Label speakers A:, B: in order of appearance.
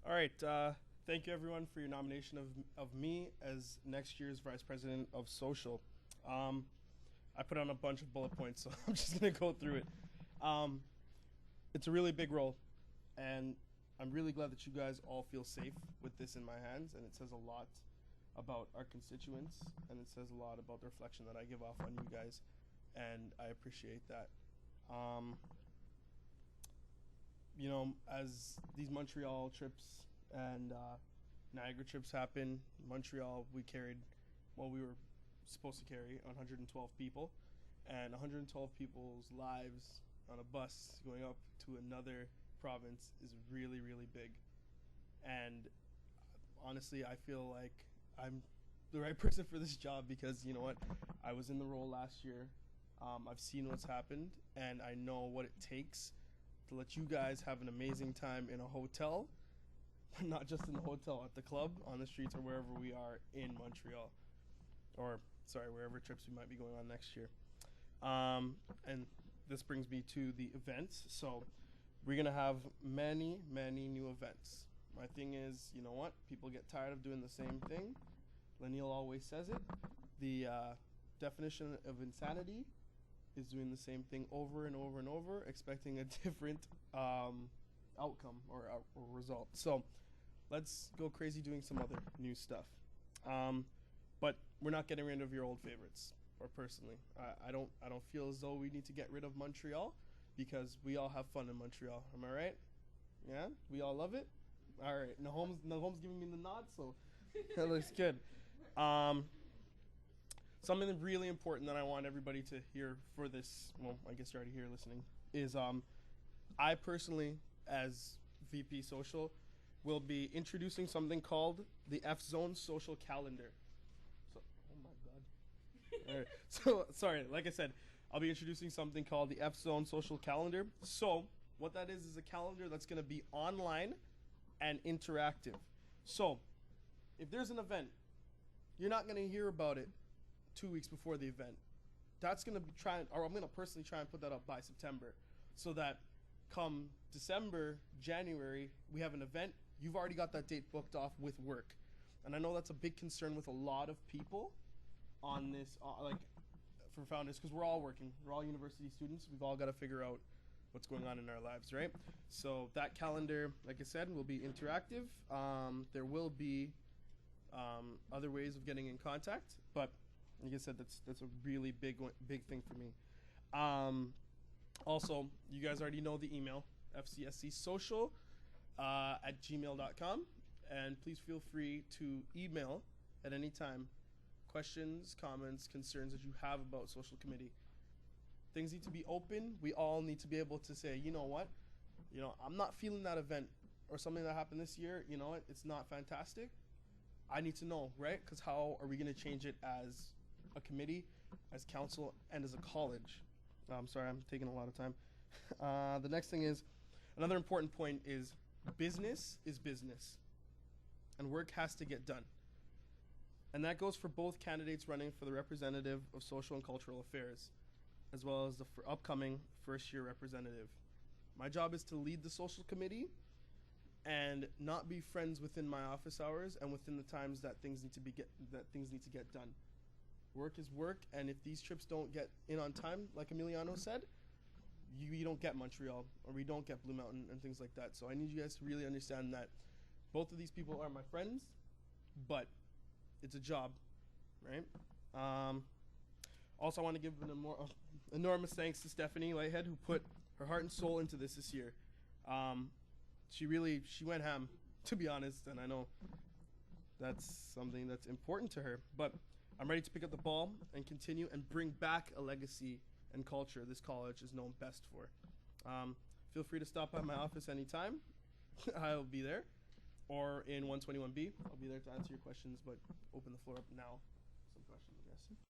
A: All right. Thank you, everyone, for your nomination of me as next year's Vice President of Social. I put on a bunch of bullet points, so I'm just going to go through it. It's a really big role, and I'm really glad that you guys all feel safe with this in my hands, and it says a lot about our constituents, and it says a lot about the reflection that I give off on you guys, and I appreciate that. You know, as these Montreal trips and Niagara trips happen, Montreal, we were supposed to carry 112 people, and 112 people's lives on a bus going up to another province is really, really big. And honestly, I feel like I'm the right person for this job because, you know what, I was in the role last year. I've seen what's happened, and I know what it takes to let you guys have an amazing time in a hotel, but not just in the hotel, at the club, on the streets, or wherever we are in Montreal. Or, sorry, wherever trips we might be going on next year. And this brings me to the events. So we're going to have many, many new events. My thing is, you know what? People get tired of doing the same thing. Laniel always says it. The definition of insanity is doing the same thing over and over and over, expecting a different outcome or result. So let's go crazy doing some other new stuff. But we're not getting rid of your old favorites. Or personally, I don't feel as though we need to get rid of Montreal because we all have fun in Montreal. Am I right? Yeah, we all love it. All right, Nahom's giving me the nod, so that looks good. Something really important that I want everybody to hear for this, well, I guess you're already here listening, is I personally, as VP Social, will be introducing something called the F-Zone Social Calendar. So, oh my God. All right. So, sorry, like I said, I'll be introducing something called the F-Zone Social Calendar. So, what that is a calendar that's going to be online and interactive. So, if there's an event, you're not going to hear about it 2 weeks before the event. That's going to be I'm going to personally try and put that up by September so that come December, January, we have an event. You've already got that date booked off with work. And I know that's a big concern with a lot of people on this, like for founders, because we're all working. We're all university students. We've all got to figure out what's going on in our lives, right? So that calendar, like I said, will be interactive. There will be other ways of getting in contact, but like I said, that's a really big thing for me. Also, you guys already know the email, fcscsocial at gmail.com, and please feel free to email at any time questions, comments, concerns that you have about social committee. Things need to be open. We all need to be able to say, you know what, I'm not feeling that event or something that happened this year, it's not fantastic. I need to know, right? Because how are we going to change it as a committee, as council, and as a college? I'm sorry, I'm taking a lot of time. The next thing is, another important point is business, and work has to get done. And that goes for both candidates running for the representative of social and cultural affairs, as well as the upcoming first-year representative. My job is to lead the social committee and not be friends within my office hours and within the times that things need to get done. Work is work, and if these trips don't get in on time, like Emiliano said, you don't get Montreal, or we don't get Blue Mountain and things like that. So I need you guys to really understand that both of these people are my friends, but it's a job, right? Also, I want to give an enormous thanks to Stephanie Whitehead, who put her heart and soul into this year. She went ham, to be honest, and I know that's something that's important to her. But I'm ready to pick up the ball and continue and bring back a legacy and culture this college is known best for. Feel free to stop by my office anytime. I'll be there. Or in 121B. I'll be there to answer your questions, but open the floor up now. Some questions, I guess.